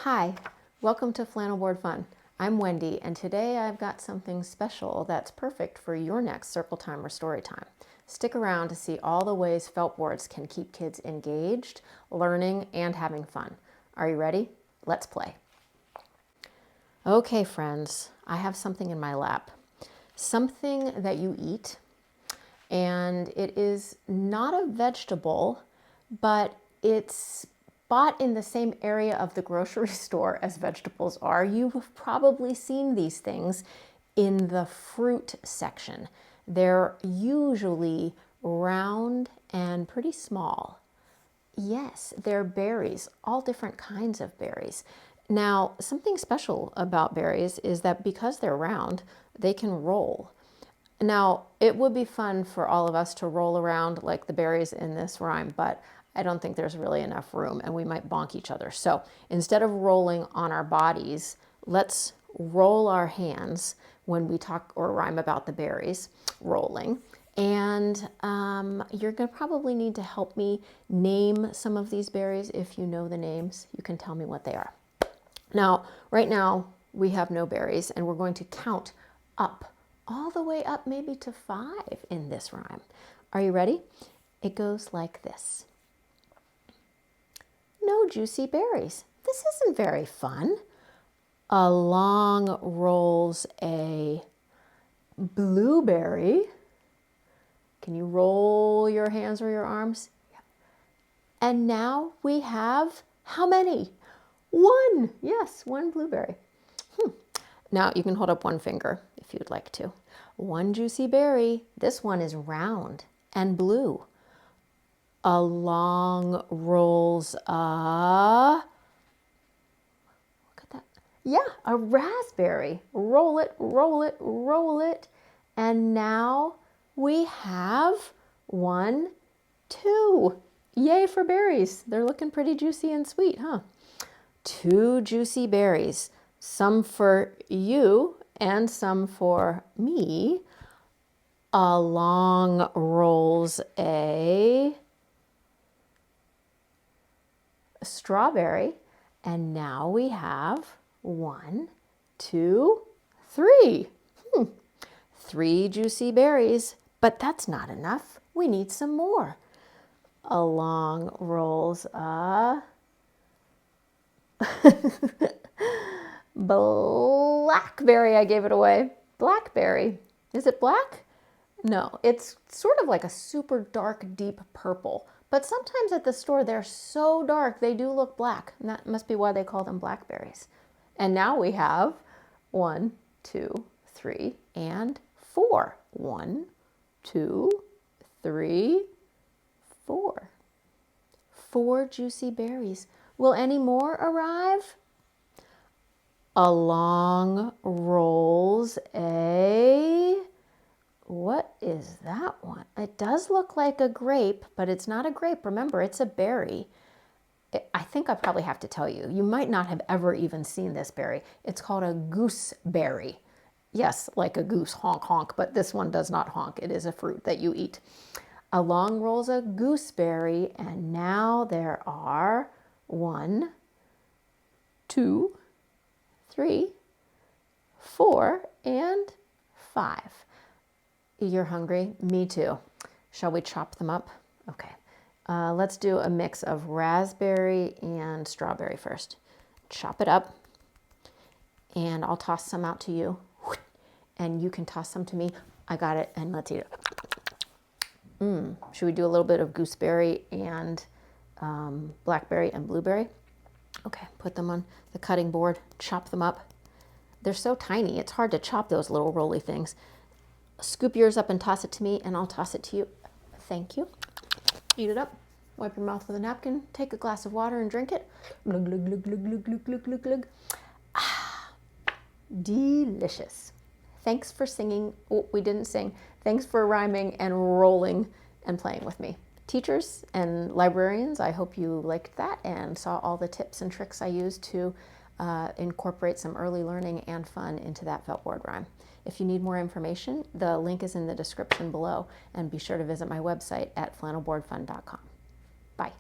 Hi, welcome to Flannel Board Fun. I'm Wendy, and today I've got something special that's perfect for your next circle time or story time. Stick around to see all the ways felt boards can keep kids engaged, learning, and having fun. Are you ready? Let's play. Okay, friends, I have something in my lap. Something that you eat, and it is not a vegetable, but it's bought in the same area of the grocery store as vegetables are. You've probably seen these things in the fruit section. They're usually round and pretty small. Yes, they're berries, all different kinds of berries. Now, something special about berries is that because they're round, they can roll. Now, it would be fun for all of us to roll around like the berries in this rhyme, but I don't think there's really enough room and we might bonk each other. So instead of rolling on our bodies, let's roll our hands when we talk or rhyme about the berries, rolling. And you're going to probably need to help me name some of these berries. If you know the names, you can tell me what they are. Now, right now, we have no berries, and we're going to count up, all the way up maybe to 5 in this rhyme. Are you ready? It goes like this. No juicy berries. This isn't very fun. Along rolls a blueberry. Can you roll your hands or your arms? Yeah. And now we have how many? 1. Yes, 1 blueberry. Now you can hold up 1 finger if you'd like to. 1 juicy berry. This one is round and blue. Along rolls a, look at that. Yeah, a raspberry. Roll it, roll it, roll it. And now we have 1, 2. Yay for berries. They're looking pretty juicy and sweet, huh? 2 juicy berries. Some for you and some for me. Along rolls a strawberry, and now we have 1, 2, 3. 3 juicy berries, but that's not enough. We need some more. Along rolls a blackberry. I gave it away. Blackberry. Is it black? No, it's sort of like a super dark, deep purple. But sometimes at the store, they're so dark, they do look black. And that must be why they call them blackberries. And now we have 1, 2, 3, and 4. 1, 2, 3, 4. 4 juicy berries. Will any more arrive? Along rolls a... What is that one? It does look like a grape, but it's not a grape. Remember, it's a berry. I think I probably have to tell you, you might not have ever even seen this berry. It's called a gooseberry. Yes, like a goose, honk, honk, but this one does not honk. It is a fruit that you eat. Along rolls a gooseberry, and now there are 1, 2, 3, 4, and 5. You're hungry? Me too. Shall we chop them up? Okay. Let's do a mix of raspberry and strawberry first. Chop it up, and I'll toss some out to you, and you can toss some to me. I got it, and let's eat it. Should we do a little bit of gooseberry and blackberry and blueberry? Okay, put them on the cutting board, chop them up. They're so tiny, it's hard to chop those little roly things. Scoop yours up and toss it to me, and I'll toss it to you. Thank you. Eat it up. Wipe your mouth with a napkin. Take a glass of water and drink it. Glug, glug, glug, glug, glug, glug, glug, glug, glug. Ah, delicious. Thanks for singing. Oh, we didn't sing. Thanks for rhyming and rolling and playing with me. Teachers and librarians, I hope you liked that and saw all the tips and tricks I used to incorporate some early learning and fun into that felt board rhyme. If you need more information, the link is in the description below, and be sure to visit my website at flannelboardfun.com. Bye.